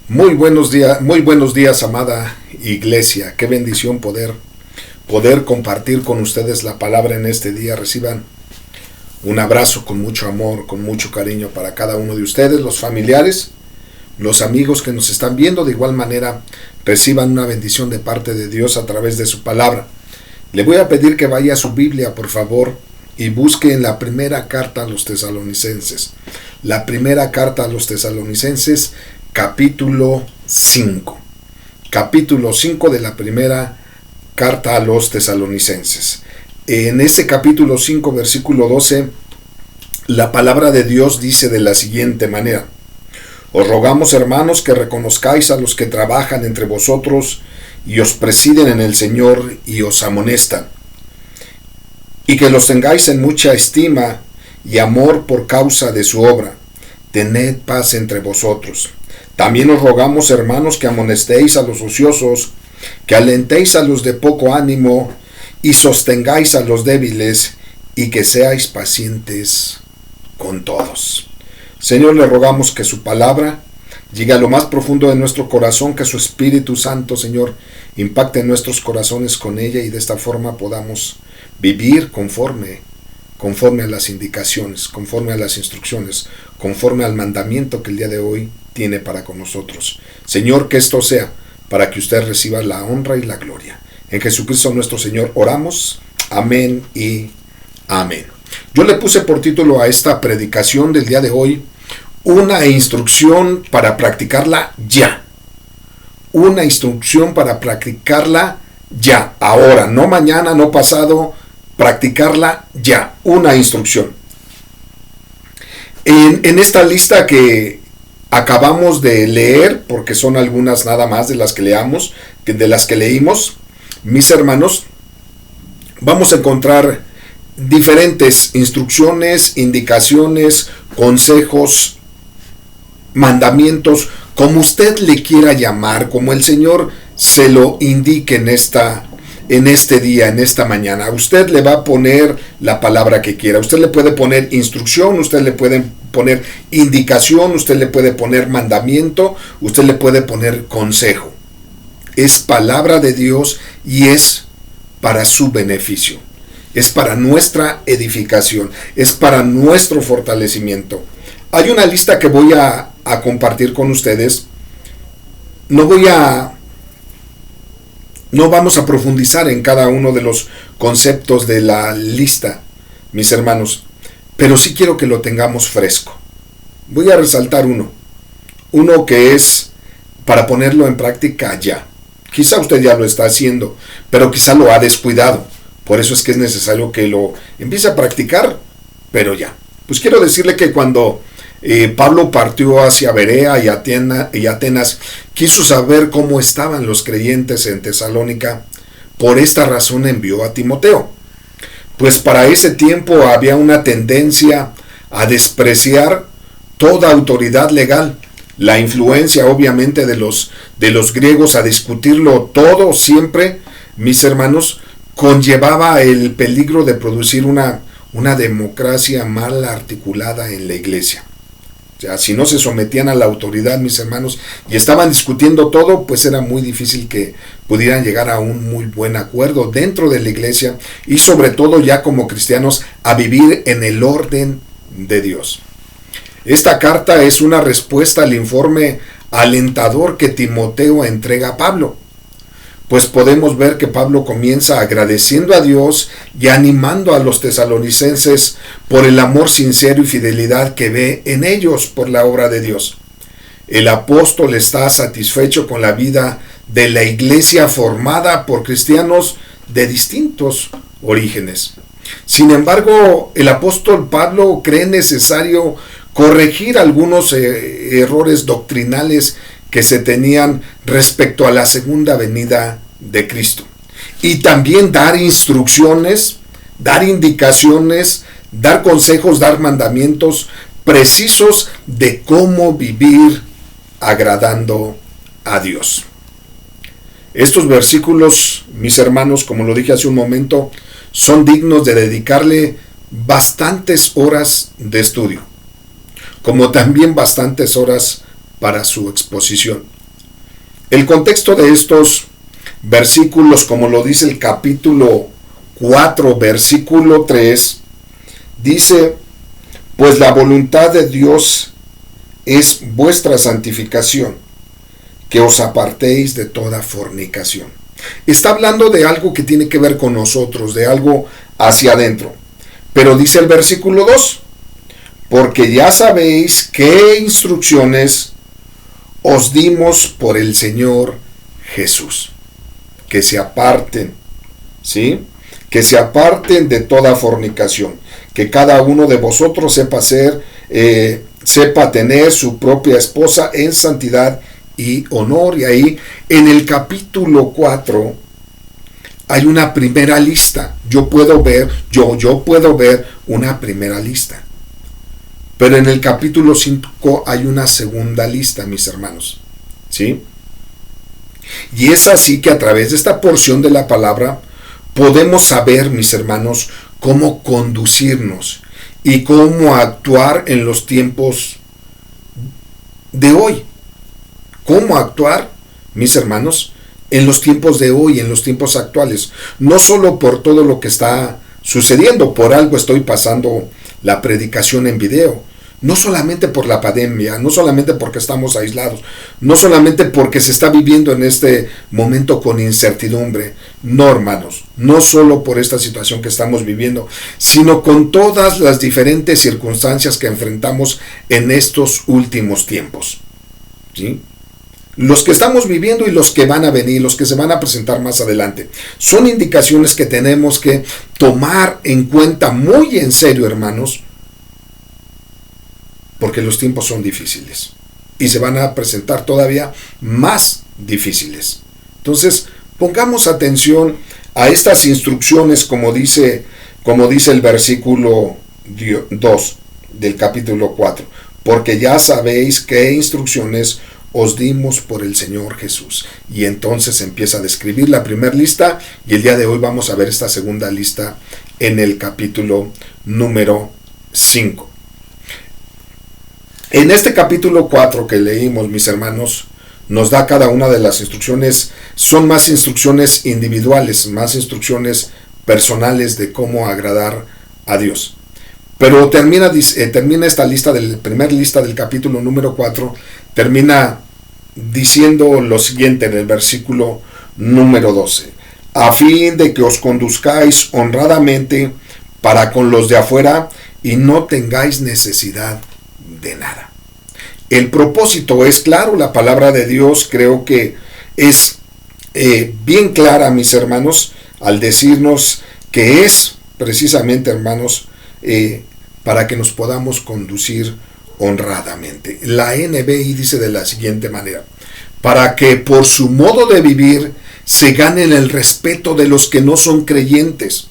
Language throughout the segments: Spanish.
Muy buenos días, amada iglesia. Qué bendición poder compartir con ustedes la palabra en este día. Reciban un abrazo con mucho amor, con mucho cariño para cada uno de ustedes, los familiares, los amigos que nos están viendo. De igual manera, reciban una bendición de parte de Dios a través de su palabra. Le voy a pedir que vaya a su Biblia, por favor, y busque en la primera carta a los tesalonicenses. La primera carta a los tesalonicenses, capítulo 5. Capítulo 5 de la primera carta a los tesalonicenses. En ese capítulo 5, versículo 12, la palabra de Dios dice de la siguiente manera: Os rogamos, hermanos, que reconozcáis a los que trabajan entre vosotros y os presiden en el Señor y os amonestan, y que los tengáis en mucha estima y amor por causa de su obra. Tened paz entre vosotros. También os rogamos, hermanos, que amonestéis a los ociosos, que alentéis a los de poco ánimo, y sostengáis a los débiles, y que seáis pacientes con todos. Señor, le rogamos que su palabra llegue a lo más profundo de nuestro corazón, que su Espíritu Santo, Señor, impacte en nuestros corazones con ella, y de esta forma podamos vivir conforme a las indicaciones, conforme a las instrucciones, conforme al mandamiento que el día de hoy tiene para con nosotros. Señor, que esto sea para que usted reciba la honra y la gloria. En Jesucristo nuestro Señor oramos. Amén y amén. Yo le puse por título a esta predicación del día de hoy: una instrucción para practicarla ya. Una instrucción para practicarla ya. Ahora, no mañana, no pasado. Practicarla ya. Una instrucción. En esta lista que acabamos de leer, porque son algunas nada más de las que leímos, mis hermanos, vamos a encontrar diferentes instrucciones, indicaciones, consejos, mandamientos, como usted le quiera llamar, como el Señor se lo indique en este día, en esta mañana. A usted le va a poner la palabra que quiera. Usted le puede poner instrucción, usted le puede poner indicación, usted le puede poner mandamiento, usted le puede poner consejo. Es palabra de Dios y es para su beneficio. Es para nuestra edificación, es para nuestro fortalecimiento. Hay una lista que voy a compartir con ustedes. No vamos a profundizar en cada uno de los conceptos de la lista, mis hermanos, pero sí quiero que lo tengamos fresco. Voy a resaltar uno que es para ponerlo en práctica ya. Quizá usted ya lo está haciendo, pero quizá lo ha descuidado. Por eso es que es necesario que lo empiece a practicar, pero ya. Pues quiero decirle que cuando Pablo partió hacia Berea y Atenas, quiso saber cómo estaban los creyentes en Tesalónica. Por esta razón envió a Timoteo, pues para ese tiempo había una tendencia a despreciar toda autoridad legal, la influencia obviamente de los griegos a discutirlo todo siempre, mis hermanos, conllevaba el peligro de producir una democracia mal articulada en la iglesia. O sea, si no se sometían a la autoridad, mis hermanos, y estaban discutiendo todo, pues era muy difícil que pudieran llegar a un muy buen acuerdo dentro de la iglesia, y sobre todo ya como cristianos a vivir en el orden de Dios. Esta carta es una respuesta al informe alentador que Timoteo entrega a Pablo. Pues podemos ver que Pablo comienza agradeciendo a Dios y animando a los tesalonicenses por el amor sincero y fidelidad que ve en ellos por la obra de Dios. El apóstol está satisfecho con la vida de la iglesia formada por cristianos de distintos orígenes. Sin embargo, el apóstol Pablo cree necesario corregir algunos errores doctrinales que se tenían respecto a la segunda venida de Cristo, y también dar instrucciones, dar indicaciones, dar consejos, dar mandamientos precisos de cómo vivir agradando a Dios. Estos versículos, mis hermanos, como lo dije hace un momento, son dignos de dedicarle bastantes horas de estudio, como también bastantes horas para su exposición. El contexto de estos versículos, como lo dice el capítulo 4, versículo 3, dice: pues la voluntad de Dios es vuestra santificación, que os apartéis de toda fornicación. Está hablando de algo que tiene que ver con nosotros, de algo hacia adentro. Pero dice el versículo 2, porque ya sabéis qué instrucciones os dimos por el Señor Jesús. Que se aparten, ¿sí? Que se aparten de toda fornicación. Que cada uno de vosotros sepa tener su propia esposa en santidad y honor. Y ahí en el capítulo 4 hay una primera lista. Yo puedo ver una primera lista. Pero en el capítulo 5 hay una segunda lista, mis hermanos, ¿sí? Y es así que a través de esta porción de la palabra podemos saber, mis hermanos, cómo conducirnos y cómo actuar en los tiempos de hoy. Cómo actuar, mis hermanos, en los tiempos de hoy, en los tiempos actuales. No solo por todo lo que está sucediendo, por algo estoy pasando la predicación en video. No solamente por la pandemia, no solamente porque estamos aislados, no solamente porque se está viviendo en este momento con incertidumbre. No, hermanos, no solo por esta situación que estamos viviendo, sino con todas las diferentes circunstancias que enfrentamos en estos últimos tiempos, ¿sí? Los que estamos viviendo y los que van a venir, los que se van a presentar más adelante, son indicaciones que tenemos que tomar en cuenta muy en serio, hermanos, porque los tiempos son difíciles y se van a presentar todavía más difíciles. Entonces, pongamos atención a estas instrucciones, como dice el versículo 2 del capítulo 4, porque ya sabéis qué instrucciones os dimos por el Señor Jesús. Y entonces empieza a describir la primera lista, y el día de hoy vamos a ver esta segunda lista en el capítulo número 5. En este capítulo 4 que leímos, mis hermanos, nos da cada una de las instrucciones. Son más instrucciones individuales, más instrucciones personales de cómo agradar a Dios. Pero termina esta lista, primera lista del capítulo número 4, termina diciendo lo siguiente en el versículo número 12. A fin de que os conduzcáis honradamente para con los de afuera y no tengáis necesidad de nada. El propósito es claro, la palabra de Dios creo que es bien clara, mis hermanos, al decirnos que es precisamente, hermanos, para que nos podamos conducir honradamente. La NBI dice de la siguiente manera: para que por su modo de vivir se ganen el respeto de los que no son creyentes.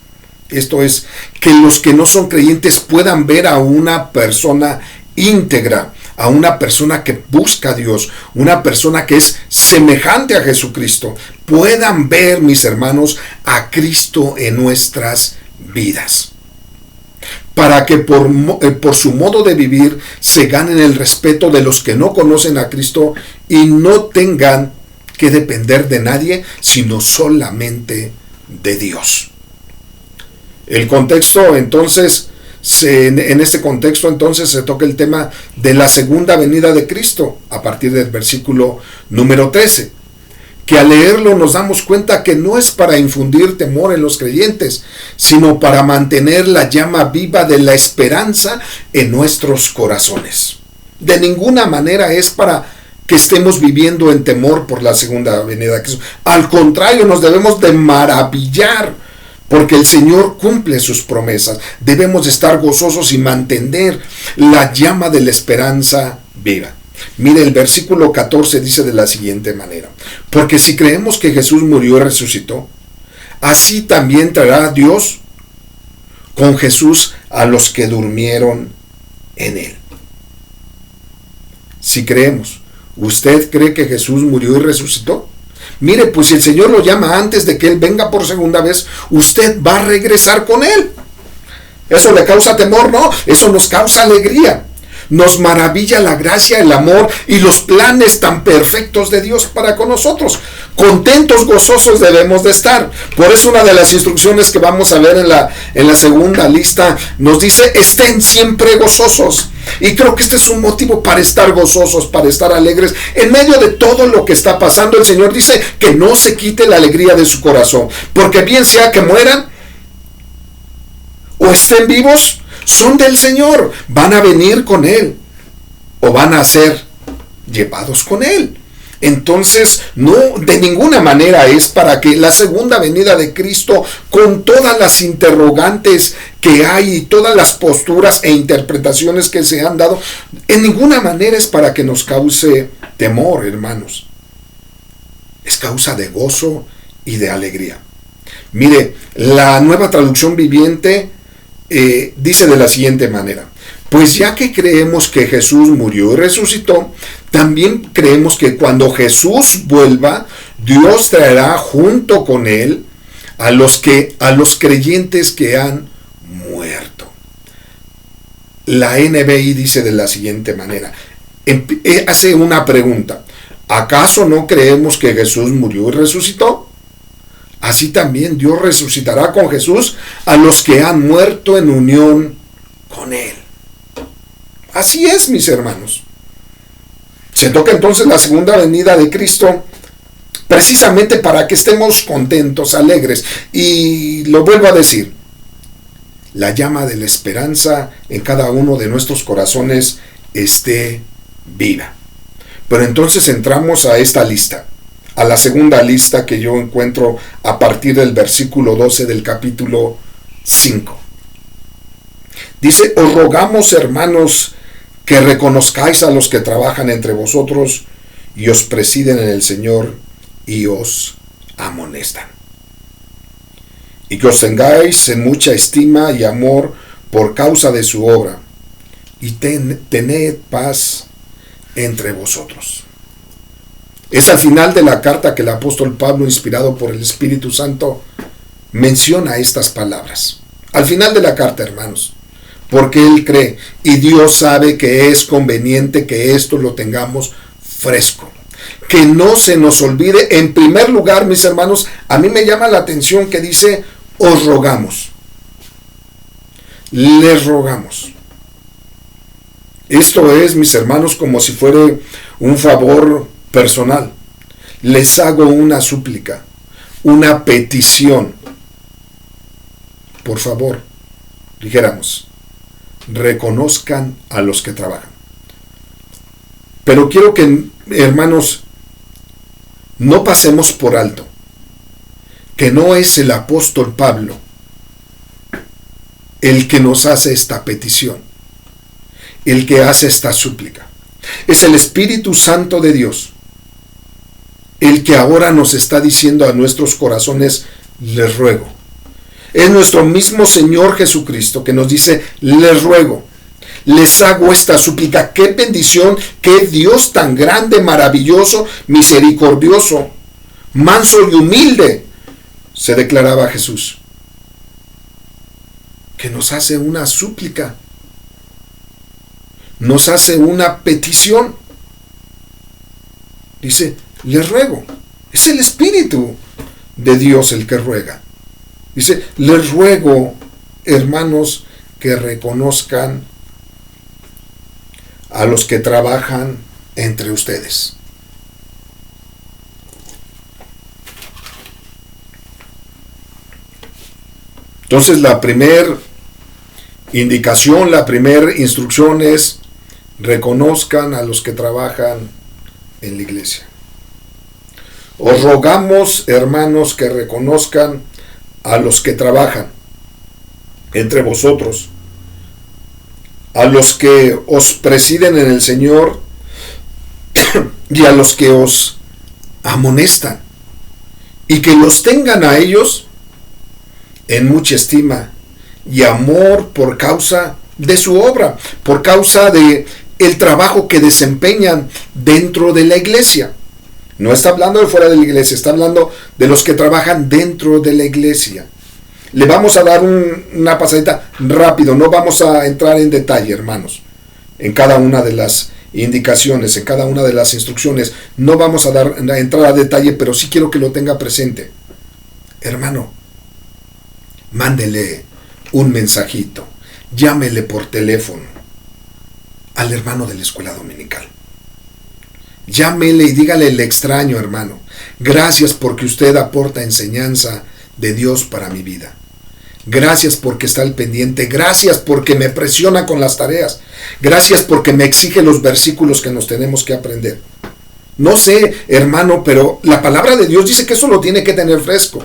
Esto es, que los que no son creyentes puedan ver a una persona íntegra, a una persona que busca a Dios, una persona que es semejante a Jesucristo. Puedan ver, mis hermanos, a Cristo en nuestras vidas. Para que por su modo de vivir se ganen el respeto de los que no conocen a Cristo y no tengan que depender de nadie, sino solamente de Dios. El contexto, entonces, en este contexto, entonces, se toca el tema de la segunda venida de Cristo, a partir del versículo número 13. Que al leerlo nos damos cuenta que no es para infundir temor en los creyentes, sino para mantener la llama viva de la esperanza en nuestros corazones. De ninguna manera es para que estemos viviendo en temor por la segunda venida de Cristo. Al contrario, nos debemos de maravillar, porque el Señor cumple sus promesas. Debemos estar gozosos y mantener la llama de la esperanza viva. Mire, el versículo 14 dice de la siguiente manera: porque si creemos que Jesús murió y resucitó, así también traerá Dios con Jesús a los que durmieron en él. Si creemos, ¿usted cree que Jesús murió y resucitó? Mire, pues si el Señor lo llama antes de que Él venga por segunda vez, usted va a regresar con Él. ¿Eso le causa temor? No, eso nos causa alegría. Nos maravilla la gracia, el amor y los planes tan perfectos de Dios para con nosotros. Contentos, gozosos debemos de estar. Por eso una de las instrucciones que vamos a ver en la segunda lista nos dice: estén siempre gozosos. Y creo que este es un motivo para estar gozosos, para estar alegres. En medio de todo lo que está pasando, el Señor dice que no se quite la alegría de su corazón. Porque bien sea que mueran o estén vivos, son del Señor. Van a venir con Él o van a ser llevados con Él. Entonces, no, de ninguna manera es para que la segunda venida de Cristo, con todas las interrogantes que hay y todas las posturas e interpretaciones que se han dado, en ninguna manera es para que nos cause temor, hermanos. Es causa de gozo y de alegría. Mire, la Nueva Traducción Viviente dice de la siguiente manera: pues ya que creemos que Jesús murió y resucitó, también creemos que cuando Jesús vuelva, Dios traerá junto con Él a los creyentes que han muerto. La NBI dice de la siguiente manera, hace una pregunta: ¿acaso no creemos que Jesús murió y resucitó? Así también Dios resucitará con Jesús a los que han muerto en unión con Él. Así es, mis hermanos. Se toca entonces la segunda venida de Cristo precisamente para que estemos contentos, alegres. Y lo vuelvo a decir, la llama de la esperanza en cada uno de nuestros corazones esté viva. Pero entonces entramos a esta lista, a la segunda lista que yo encuentro a partir del versículo 12 del capítulo 5. Dice: os rogamos, hermanos, que reconozcáis a los que trabajan entre vosotros y os presiden en el Señor y os amonestan. Y que os tengáis en mucha estima y amor por causa de su obra, y tened paz entre vosotros. Es al final de la carta que el apóstol Pablo, inspirado por el Espíritu Santo, menciona estas palabras. Al final de la carta, hermanos, porque él cree y Dios sabe que es conveniente que esto lo tengamos fresco, que no se nos olvide. En primer lugar, mis hermanos, a mí me llama la atención que dice: os rogamos, les rogamos. Esto es, mis hermanos, como si fuera un favor personal. Les hago una súplica, una petición. Por favor, dijéramos, reconozcan a los que trabajan. Pero quiero que, hermanos, no pasemos por alto que no es el apóstol Pablo el que nos hace esta petición, el que hace esta súplica. Es el Espíritu Santo de Dios el que ahora nos está diciendo a nuestros corazones: les ruego. Es nuestro mismo Señor Jesucristo que nos dice: les ruego, les hago esta súplica. ¡Qué bendición! ¡Qué Dios tan grande, maravilloso, misericordioso, manso y humilde! Se declaraba Jesús, que nos hace una súplica, nos hace una petición. Dice: les ruego. Es el Espíritu de Dios el que ruega. Dice: les ruego, hermanos, que reconozcan a los que trabajan entre ustedes. Entonces, la primera indicación, la primera instrucción es: reconozcan a los que trabajan en la iglesia. Os rogamos, hermanos, que reconozcan a los que trabajan entre vosotros, a los que os presiden en el Señor y a los que os amonestan, y que los tengan a ellos en mucha estima y amor por causa de su obra, por causa de el trabajo que desempeñan dentro de la iglesia. No está hablando de fuera de la iglesia, está hablando de los que trabajan dentro de la iglesia. Le vamos a dar una pasadita rápido, no vamos a entrar en detalle, hermanos. en cada una de las indicaciones, en cada una de las instrucciones. No vamos a entrar a detalle, pero sí quiero que lo tenga presente. Hermano, mándele un mensajito, llámele por teléfono al hermano de la escuela dominical. Llámele y dígale: le extraño, hermano. Gracias porque usted aporta enseñanza de Dios para mi vida. Gracias porque está al pendiente. Gracias porque me presiona con las tareas. Gracias porque me exige los versículos que nos tenemos que aprender. No sé, hermano, pero la palabra de Dios dice que eso lo tiene que tener fresco.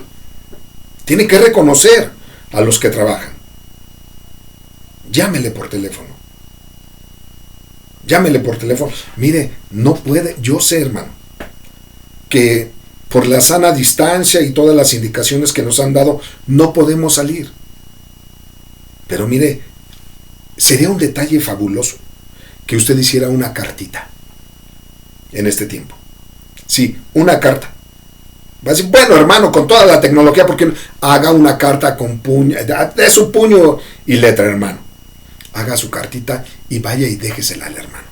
Tiene que reconocer a los que trabajan. Llámele por teléfono. Llámele por teléfono. Mire, no puede. Yo sé, hermano, que por la sana distancia y todas las indicaciones que nos han dado, no podemos salir. Pero mire, sería un detalle fabuloso que usted hiciera una cartita en este tiempo. Sí, una carta. Va a decir: bueno, hermano, con toda la tecnología, ¿por qué no? Haga una carta con puño, de su puño y letra, hermano. Haga su cartita y vaya y déjesela al hermano.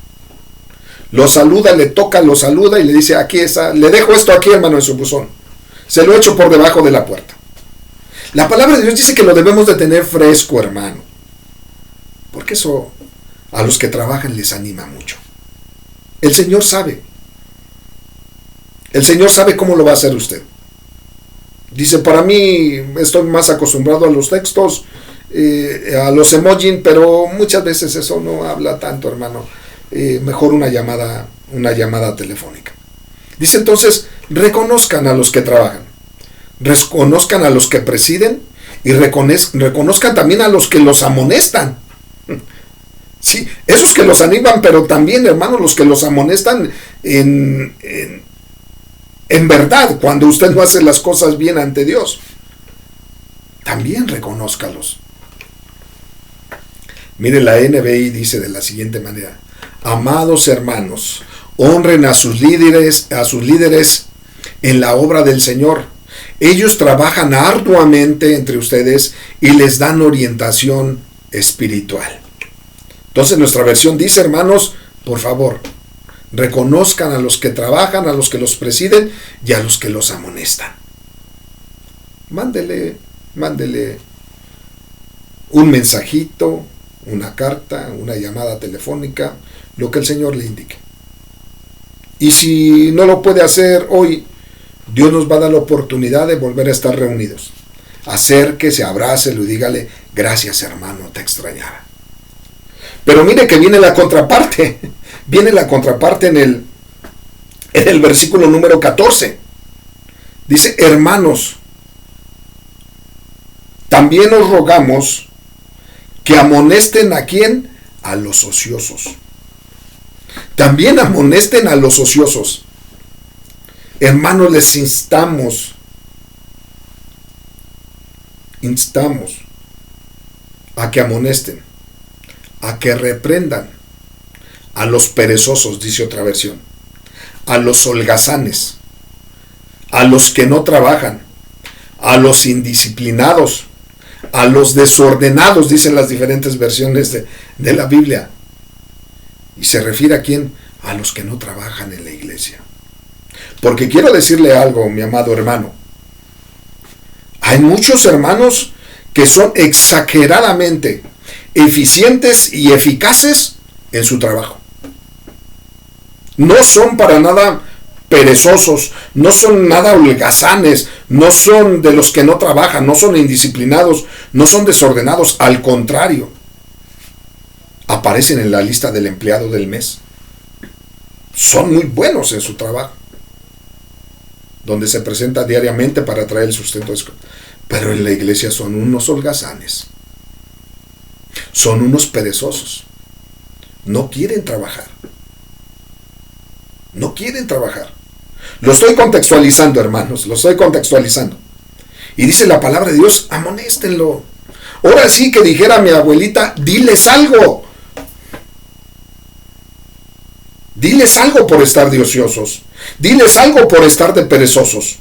Lo saluda, le toca, lo saluda y le dice: aquí está, le dejo esto aquí, hermano, en su buzón. Se lo echo por debajo de la puerta. La palabra de Dios dice que lo debemos de tener fresco, hermano. Porque eso a los que trabajan les anima mucho. El Señor sabe. El Señor sabe cómo lo va a hacer usted. Dice: para mí estoy más acostumbrado a los textos, a los emojis, pero muchas veces eso no habla tanto, hermano. Mejor una llamada telefónica. Dice entonces: reconozcan a los que trabajan, reconozcan a los que presiden y reconozcan también a los que los amonestan. Sí, esos que los animan, pero también, hermano, los que los amonestan en verdad, cuando usted no hace las cosas bien ante Dios. También reconózcalos. Mire, la NBI dice de la siguiente manera: amados hermanos, honren a sus líderes en la obra del Señor. Ellos trabajan arduamente entre ustedes y les dan orientación espiritual. Entonces nuestra versión dice: hermanos, por favor, reconozcan a los que trabajan, a los que los presiden y a los que los amonestan. Mándele un mensajito, una carta, una llamada telefónica, lo que el Señor le indique. Y si no lo puede hacer hoy, Dios nos va a dar la oportunidad de volver a estar reunidos. Acérquese, abrácelo y dígale: gracias, hermano, te extrañaba. Pero mire que viene la contraparte. Viene la contraparte en el versículo número 14. Dice: hermanos, también os rogamos que amonesten ¿a quién? A los ociosos. También amonesten a los ociosos. Hermanos, les instamos a que amonesten, a que reprendan a los perezosos, dice otra versión, a los holgazanes, a los que no trabajan, a los indisciplinados, a los desordenados, dicen las diferentes versiones de la Biblia. ¿Y se refiere a quién? A los que no trabajan en la iglesia. Porque quiero decirle algo, mi amado hermano. Hay muchos hermanos que son exageradamente eficientes y eficaces en su trabajo. No son para nada perezosos, no son nada holgazanes, no son de los que no trabajan, no son indisciplinados, no son desordenados. Al contrario, aparecen en la lista del empleado del mes. Son muy buenos en su trabajo, donde se presenta diariamente para traer el sustento. Pero en la iglesia son unos holgazanes, son unos perezosos. No quieren trabajar. No quieren trabajar. Lo estoy contextualizando, hermanos, lo estoy contextualizando. Y dice la palabra de Dios: amonéstenlo. Ahora sí que dijera mi abuelita: diles algo. Diles algo por estar de ociosos. Diles algo por estar de perezosos.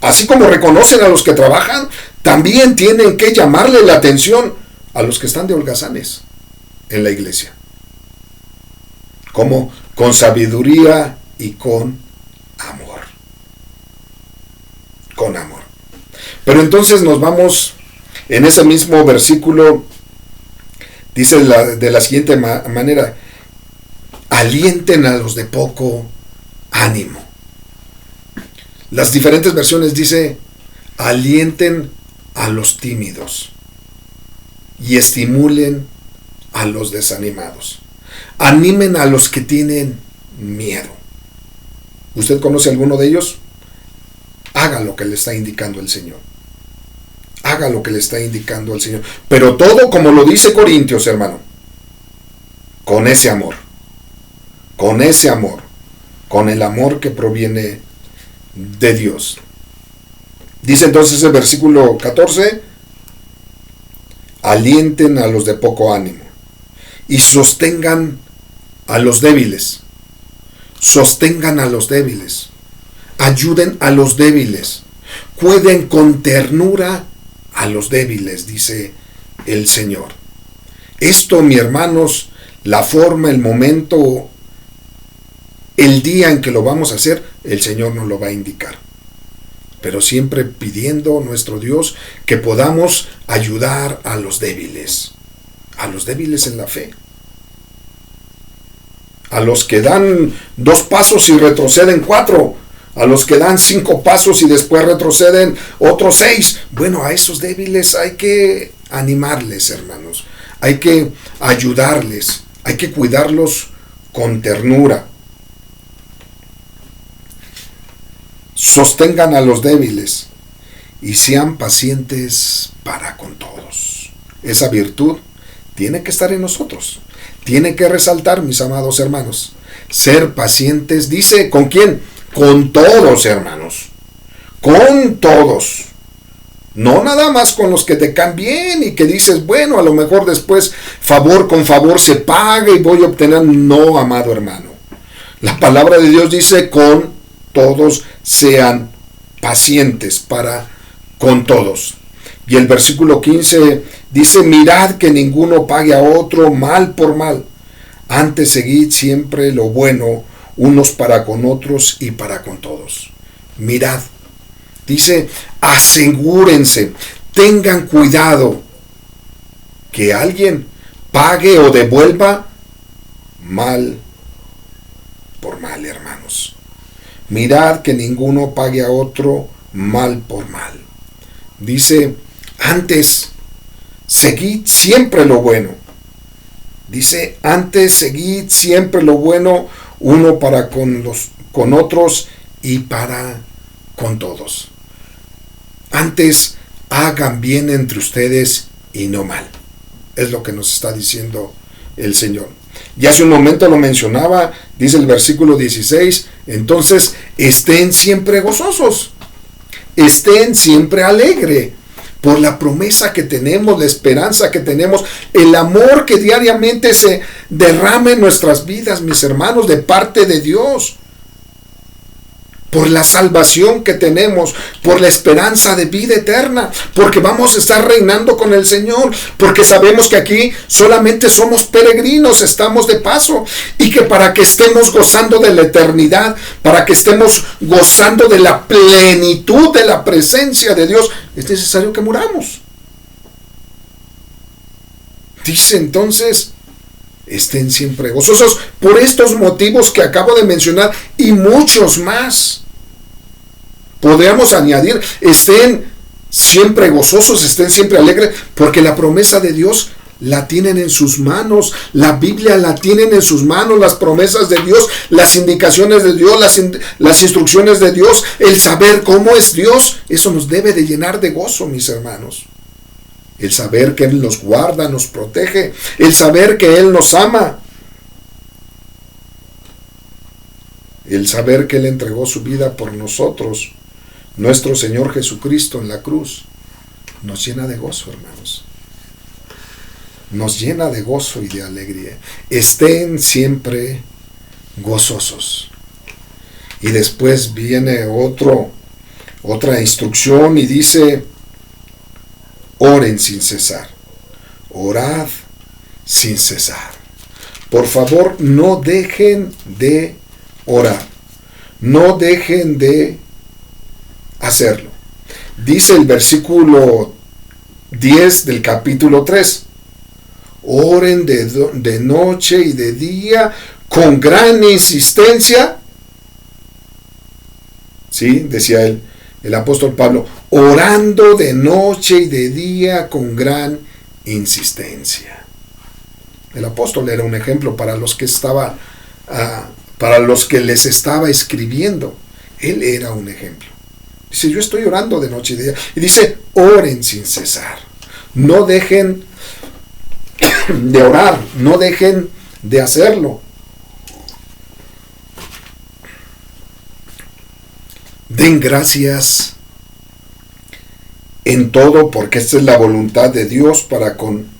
Así como reconocen a los que trabajan, también tienen que llamarle la atención a los que están de holgazanes en la iglesia. como con sabiduría y con amor. Con amor. Pero entonces nos vamos en ese mismo versículo, dice de la siguiente manera: alienten a los de poco ánimo. Las diferentes versiones dice: alienten a los tímidos y estimulen a los desanimados. Animen a los que tienen miedo. ¿Usted conoce alguno de ellos? Haga lo que le está indicando el Señor. Haga lo que le está indicando el Señor. Pero todo, como lo dice Corintios, hermano, con ese amor. Con ese amor. Con el amor que proviene de Dios. Dice entonces el versículo 14: alienten a los de poco ánimo y sostengan a los débiles. Sostengan a los débiles. Ayuden a los débiles. Cuiden con ternura a los débiles, dice el Señor. Esto, mis hermanos, la forma, el momento, el día en que lo vamos a hacer, el Señor nos lo va a indicar. Pero siempre pidiendo a nuestro Dios que podamos ayudar a los débiles en la fe. A los que dan 2 pasos y retroceden 4. A los que dan 5 pasos y después retroceden otros 6. Bueno, a esos débiles hay que animarles, hermanos. Hay que ayudarles. Hay que cuidarlos con ternura. Sostengan a los débiles y sean pacientes para con todos. Esa virtud tiene que estar en nosotros. Tiene que resaltar, mis amados hermanos. Ser pacientes, dice, ¿con quién? Con todos, hermanos. Con todos. No nada más con los que te caen bien y que dices, bueno, a lo mejor después favor con favor se paga y voy a obtener. No, amado hermano. La palabra de Dios dice: con todos sean pacientes para con todos. Y el versículo 15 dice: mirad que ninguno pague a otro mal por mal. Antes seguid siempre lo bueno unos para con otros y para con todos. Mirad. Dice: asegúrense, tengan cuidado que alguien pague o devuelva mal por mal, hermanos. Mirad que ninguno pague a otro mal por mal. Dice: antes seguid siempre lo bueno. Dice: antes seguid siempre lo bueno, uno para con otros y para con todos. Antes hagan bien entre ustedes y no mal. Es lo que nos está diciendo el Señor. Y hace un momento lo mencionaba, dice el versículo 16, entonces estén siempre gozosos, estén siempre alegres, por la promesa que tenemos, la esperanza que tenemos, el amor que diariamente se derrama en nuestras vidas, mis hermanos, de parte de Dios. Por la salvación que tenemos, por la esperanza de vida eterna, porque vamos a estar reinando con el Señor, porque sabemos que aquí solamente somos peregrinos, estamos de paso, y que para que estemos gozando de la eternidad, para que estemos gozando de la plenitud de la presencia de Dios, es necesario que muramos. Dice entonces: estén siempre gozosos por estos motivos que acabo de mencionar y muchos más. Podríamos añadir: estén siempre gozosos, estén siempre alegres, porque la promesa de Dios la tienen en sus manos, la Biblia la tienen en sus manos, las promesas de Dios, las indicaciones de Dios, las instrucciones de Dios, el saber cómo es Dios, eso nos debe de llenar de gozo, mis hermanos. El saber que Él nos guarda, nos protege, el saber que Él nos ama, el saber que Él entregó su vida por nosotros, nuestro Señor Jesucristo en la cruz, nos llena de gozo, hermanos. Nos llena de gozo y de alegría. Estén siempre gozosos. Y después viene otra instrucción y dice: oren sin cesar. Orad sin cesar. por favor, no dejen de orar. No dejen de hacerlo. Dice el versículo 10 del capítulo 3. Oren de noche y de día con gran insistencia. Sí, decía el apóstol Pablo, orando de noche y de día con gran insistencia. El apóstol era un ejemplo para los que para los que les estaba escribiendo. Él era un ejemplo. Dice, yo estoy orando de noche y de día. Y dice, oren sin cesar. No dejen de orar, no dejen de hacerlo. Den gracias en todo, porque esta es la voluntad de Dios para con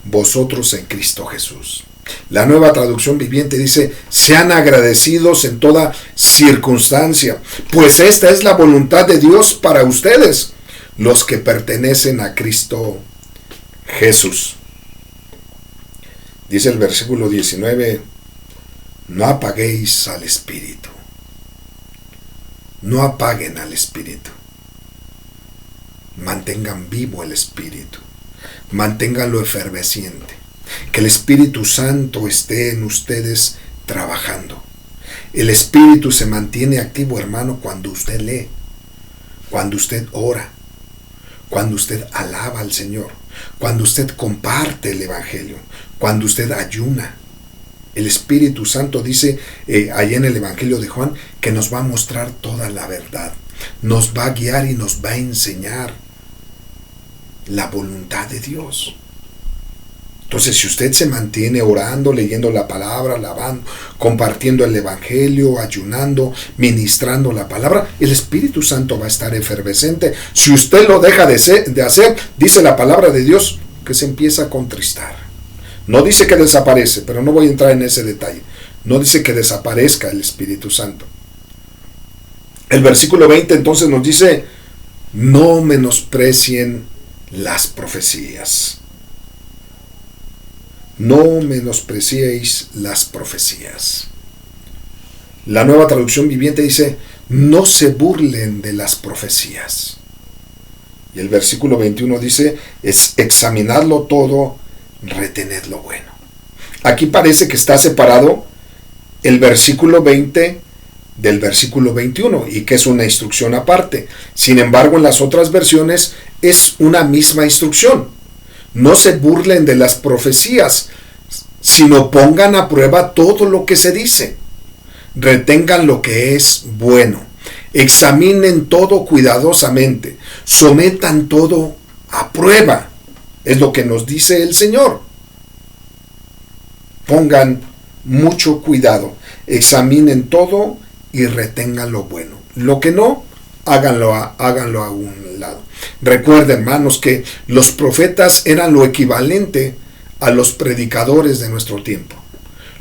vosotros en Cristo Jesús. La Nueva Traducción Viviente dice, sean agradecidos en toda circunstancia, pues esta es la voluntad de Dios para ustedes, los que pertenecen a Cristo Jesús. Dice el versículo 19, no apaguéis al Espíritu. No apaguen al Espíritu. Mantengan vivo el Espíritu. Manténganlo efervesciente. Que el Espíritu Santo esté en ustedes trabajando. El Espíritu se mantiene activo, hermano, cuando usted lee, cuando usted ora, cuando usted alaba al Señor, cuando usted comparte el Evangelio, cuando usted ayuna. El Espíritu Santo dice ahí en el Evangelio de Juan que nos va a mostrar toda la verdad. Nos va a guiar y nos va a enseñar la voluntad de Dios. Entonces, si usted se mantiene orando, leyendo la palabra, alabando, compartiendo el Evangelio, ayunando, ministrando la palabra, el Espíritu Santo va a estar efervescente. Si usted lo deja de hacer, dice la palabra de Dios, que se empieza a contristar. No dice que desaparece, pero no voy a entrar en ese detalle. No dice que desaparezca el Espíritu Santo. El versículo 20 entonces nos dice, no menosprecien las profecías. No menospreciéis las profecías. La Nueva Traducción Viviente dice, no se burlen de las profecías. Y el versículo 21 dice, examinadlo todo, retened lo bueno. Aquí parece que está separado el versículo 20 del versículo 21 y que es una instrucción aparte. Sin embargo, en las otras versiones es una misma instrucción. No se burlen de las profecías, sino pongan a prueba todo lo que se dice. Retengan lo que es bueno. Examinen todo cuidadosamente. Sometan todo a prueba. Es lo que nos dice el Señor. Pongan mucho cuidado. Examinen todo y retengan lo bueno. Lo que no, háganlo a un lado. Recuerden, hermanos, que los profetas eran lo equivalente a los predicadores de nuestro tiempo,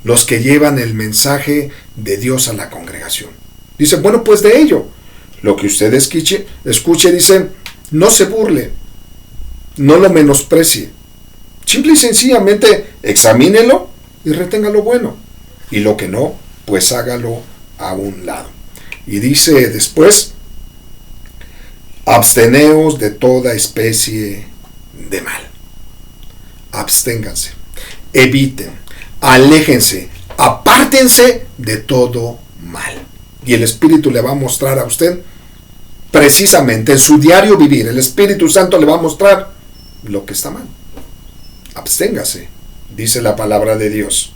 los que llevan el mensaje de Dios a la congregación. Dice, bueno, pues de ello, lo que usted escuche, dice, no se burle, no lo menosprecie. Simple y sencillamente, examínelo y retenga lo bueno. Y lo que no, pues hágalo a un lado. Y dice después, absteneos de toda especie de mal. Absténganse, eviten, aléjense, apártense de todo mal. Y el Espíritu le va a mostrar a usted, precisamente en su diario vivir, el Espíritu Santo le va a mostrar lo que está mal. Absténgase, dice la palabra de Dios.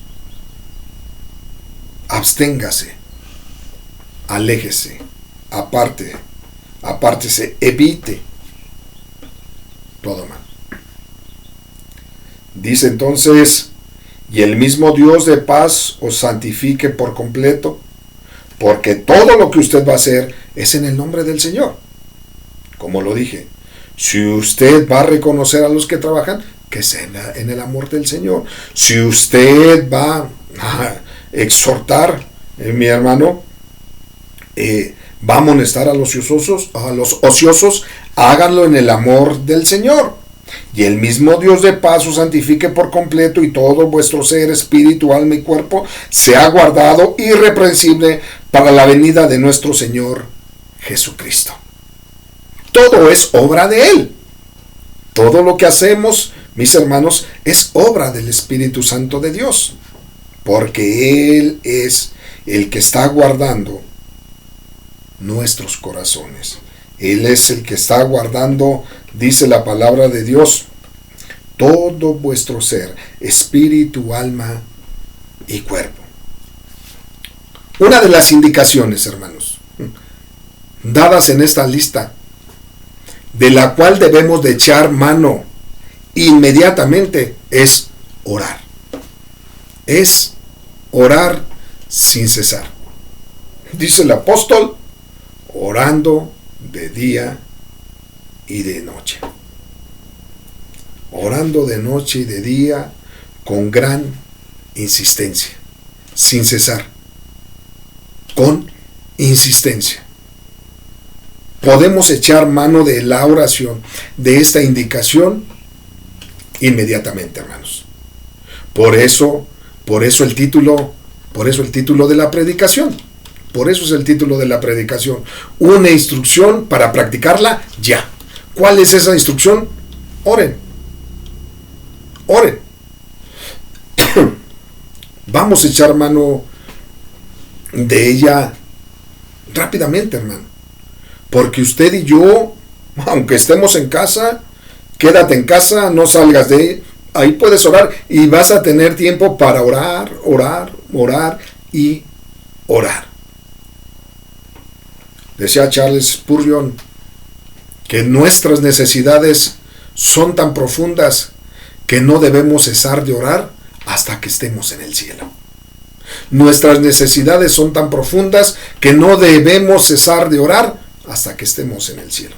Absténgase, aléjese, apártese, evite todo mal. Dice entonces, y el mismo Dios de paz os santifique por completo, porque todo lo que usted va a hacer es en el nombre del Señor. Como lo dije, si usted va a reconocer a los que trabajan, que sea en el amor del Señor. Si usted va a exhortar, mi hermano, va a amonestar a los ociosos, háganlo en el amor del Señor. Y el mismo Dios de paz os santifique por completo, y todo vuestro ser, espíritu, alma y cuerpo sea guardado irreprensible para la venida de nuestro Señor Jesucristo. Todo es obra de Él. Todo lo que hacemos, mis hermanos, es obra del Espíritu Santo de Dios, porque Él es el que está guardando nuestros corazones. Él es el que está guardando, dice la palabra de Dios, todo vuestro ser, espíritu, alma y cuerpo. Una de las indicaciones, hermanos, dadas en esta lista, de la cual debemos de echar mano inmediatamente, es orar. Es orar sin cesar. Dice el apóstol, orando de día y de noche. Orando de noche y de día con gran insistencia, sin cesar, con insistencia. Podemos echar mano de la oración, de esta indicación, inmediatamente, hermanos. Por eso el título de la predicación. Por eso es el título de la predicación. Una instrucción para practicarla ya. ¿Cuál es esa instrucción? Oren. Oren. Vamos a echar mano de ella rápidamente, hermano. Porque usted y yo, aunque estemos en casa, quédate en casa, no salgas de ahí, puedes orar y vas a tener tiempo para orar, orar, orar y orar. Decía Charles Spurgeon que nuestras necesidades son tan profundas que no debemos cesar de orar hasta que estemos en el cielo. Nuestras necesidades son tan profundas que no debemos cesar de orar hasta que estemos en el cielo.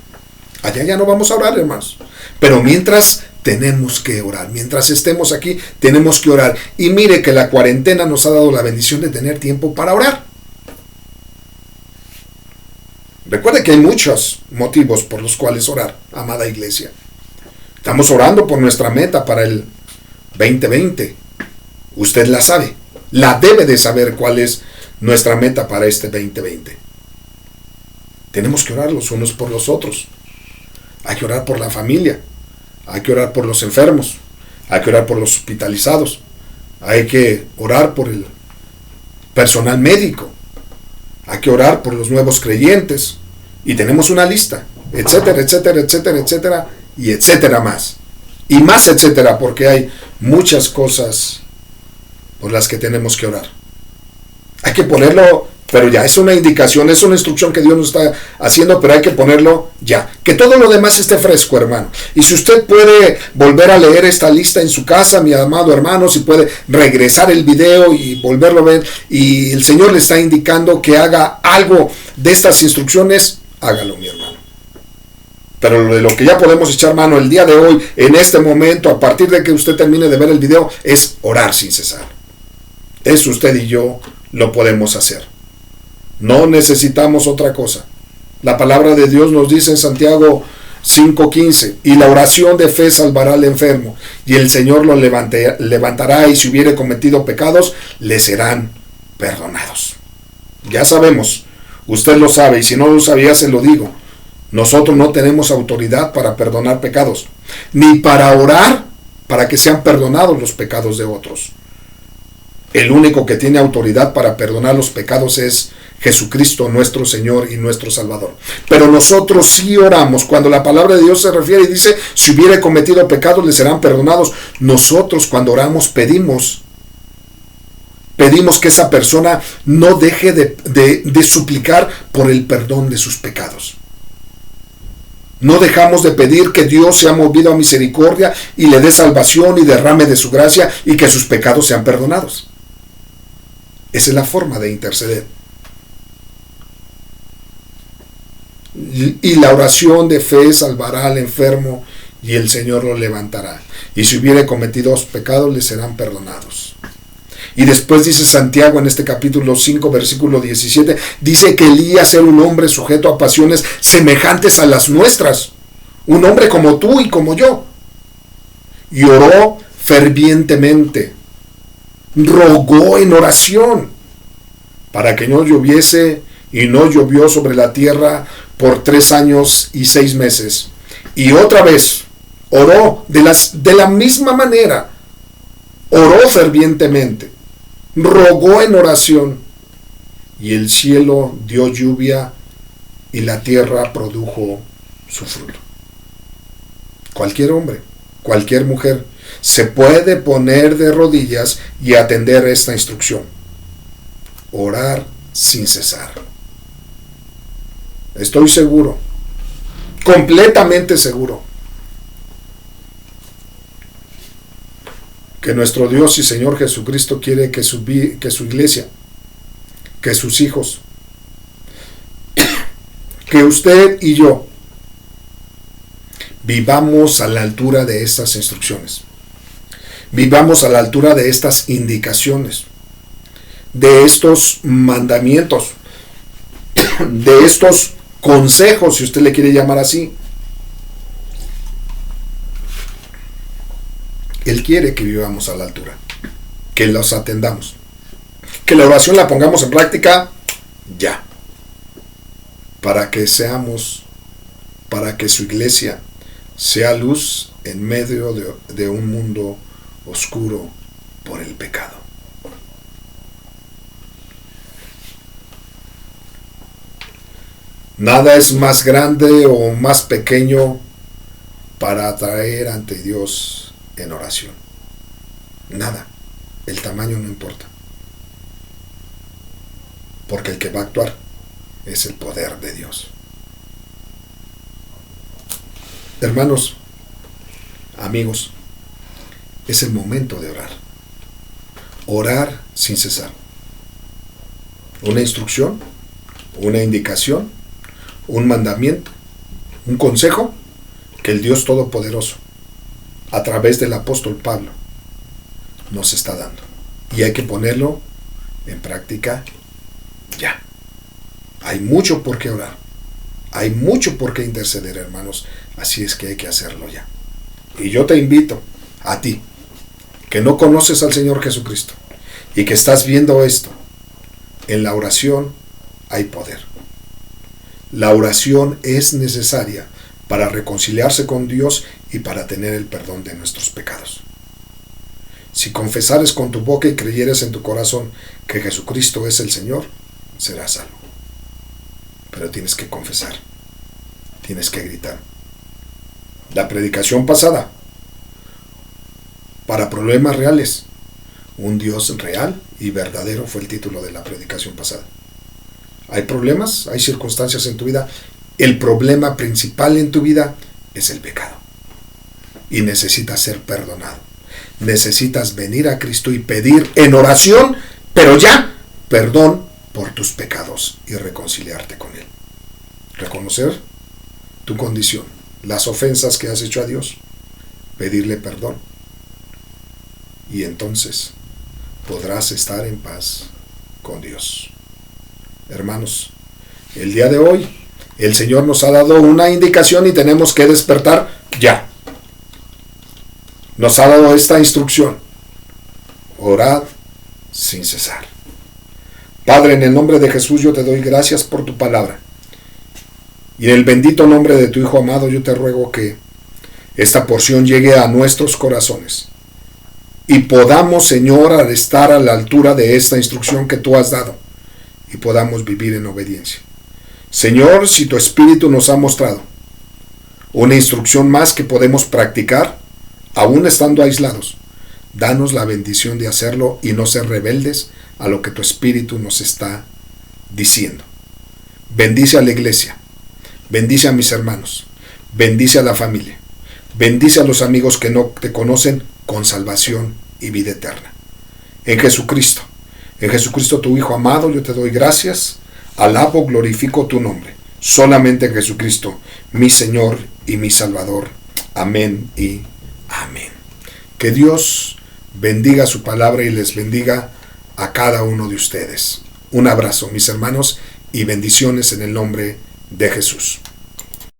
Allá ya no vamos a orar, hermanos. Pero mientras tenemos que orar. Mientras estemos aquí tenemos que orar. Y mire que la cuarentena nos ha dado la bendición de tener tiempo para orar. Recuerde que hay muchos motivos por los cuales orar, amada iglesia. Estamos orando por nuestra meta para el 2020. Usted la sabe. La debe de saber cuál es nuestra meta para este 2020. Tenemos que orar los unos por los otros. Hay que orar por la familia. Hay que orar por los enfermos. Hay que orar por los hospitalizados. Hay que orar por el personal médico. Hay que orar por los nuevos creyentes. Y tenemos una lista, etcétera, etcétera, etcétera, etcétera, y etcétera más. Y más etcétera, porque hay muchas cosas por las que tenemos que orar. Hay que ponerlo, pero ya es una indicación, es una instrucción que Dios nos está haciendo, pero hay que ponerlo ya. Que todo lo demás esté fresco, hermano. Y si usted puede volver a leer esta lista en su casa, mi amado hermano, si puede regresar el video y volverlo a ver, y el Señor le está indicando que haga algo de estas instrucciones, hágalo, mi hermano. Pero de lo que ya podemos echar mano el día de hoy, en este momento, a partir de que usted termine de ver el video, es orar sin cesar. Eso usted y yo lo podemos hacer. No necesitamos otra cosa. La palabra de Dios nos dice en Santiago 5:15, y la oración de fe salvará al enfermo, y el Señor lo levantará, y si hubiere cometido pecados, le serán perdonados. Ya sabemos, usted lo sabe, y si no lo sabía, se lo digo. Nosotros no tenemos autoridad para perdonar pecados, ni para orar para que sean perdonados los pecados de otros. El único que tiene autoridad para perdonar los pecados es Jesucristo, nuestro Señor y nuestro Salvador. Pero nosotros sí oramos. Cuando la palabra de Dios se refiere y dice, si hubiere cometido pecados, le serán perdonados. Nosotros cuando oramos pedimos que esa persona no deje de suplicar por el perdón de sus pecados. No dejamos de pedir que Dios sea movido a misericordia y le dé salvación y derrame de su gracia y que sus pecados sean perdonados. Esa es la forma de interceder. Y la oración de fe salvará al enfermo y el Señor lo levantará. Y si hubiere cometido pecados, le serán perdonados. Y después dice Santiago en este capítulo 5, versículo 17, dice que Elías era un hombre sujeto a pasiones semejantes a las nuestras. Un hombre como tú y como yo. y oró fervientemente, rogó en oración para que no lloviese, y no llovió sobre la tierra por 3 años y 6 meses. Y otra vez oró de la misma manera, oró fervientemente, rogó en oración, y el cielo dio lluvia y la tierra produjo su fruto. Cualquier hombre, cualquier mujer se puede poner de rodillas y atender esta instrucción: orar sin cesar. Estoy seguro, completamente seguro, que nuestro Dios y Señor Jesucristo quiere que su iglesia, que sus hijos, que usted y yo vivamos a la altura de estas instrucciones, vivamos a la altura de estas indicaciones, de estos mandamientos, de estos consejos, si usted le quiere llamar así. Él quiere que vivamos a la altura, que los atendamos, que la oración la pongamos en práctica ya, para que su iglesia sea luz en medio de un mundo oscuro por el pecado. Nada es más grande o más pequeño para atraer ante Dios en oración. Nada. El tamaño no importa. Porque el que va a actuar es el poder de Dios. Hermanos, amigos, es el momento de orar. Orar sin cesar. Una instrucción, una indicación, un mandamiento, un consejo que el Dios Todopoderoso, a través del apóstol Pablo, nos está dando. Y hay que ponerlo en práctica ya. Hay mucho por qué orar. Hay mucho por qué interceder, hermanos. Así es que hay que hacerlo ya. Y yo te invito a ti, que no conoces al Señor Jesucristo y que estás viendo esto, en la oración hay poder. La oración es necesaria para reconciliarse con Dios y para tener el perdón de nuestros pecados. Si confesares con tu boca y creyeres en tu corazón que Jesucristo es el Señor, serás salvo. Pero tienes que confesar, tienes que gritar. La predicación pasada, para problemas reales, un Dios real y verdadero fue el título de la predicación pasada. Hay problemas, hay circunstancias en tu vida. El problema principal en tu vida es el pecado. Y necesitas ser perdonado. Necesitas venir a Cristo y pedir en oración, pero ya, perdón por tus pecados y reconciliarte con Él. Reconocer tu condición, las ofensas que has hecho a Dios, pedirle perdón. Y entonces podrás estar en paz con Dios. Hermanos, el día de hoy el Señor nos ha dado una indicación y tenemos que despertar ya. Nos ha dado esta instrucción: orad sin cesar. Padre, en el nombre de Jesús yo te doy gracias por tu palabra. Y en el bendito nombre de tu Hijo amado yo te ruego que esta porción llegue a nuestros corazones y podamos, Señor, estar a la altura de esta instrucción que tú has dado y podamos vivir en obediencia. Señor, si tu Espíritu nos ha mostrado una instrucción más que podemos practicar, aún estando aislados, danos la bendición de hacerlo y no ser rebeldes a lo que tu Espíritu nos está diciendo. Bendice a la iglesia, bendice a mis hermanos, bendice a la familia, bendice a los amigos que no te conocen con salvación y vida eterna. En Jesucristo tu Hijo amado, yo te doy gracias, alabo, glorifico tu nombre. Solamente en Jesucristo, mi Señor y mi Salvador. Amén y amén. Que Dios bendiga su palabra y les bendiga a cada uno de ustedes. Un abrazo, mis hermanos, y bendiciones en el nombre de Jesús.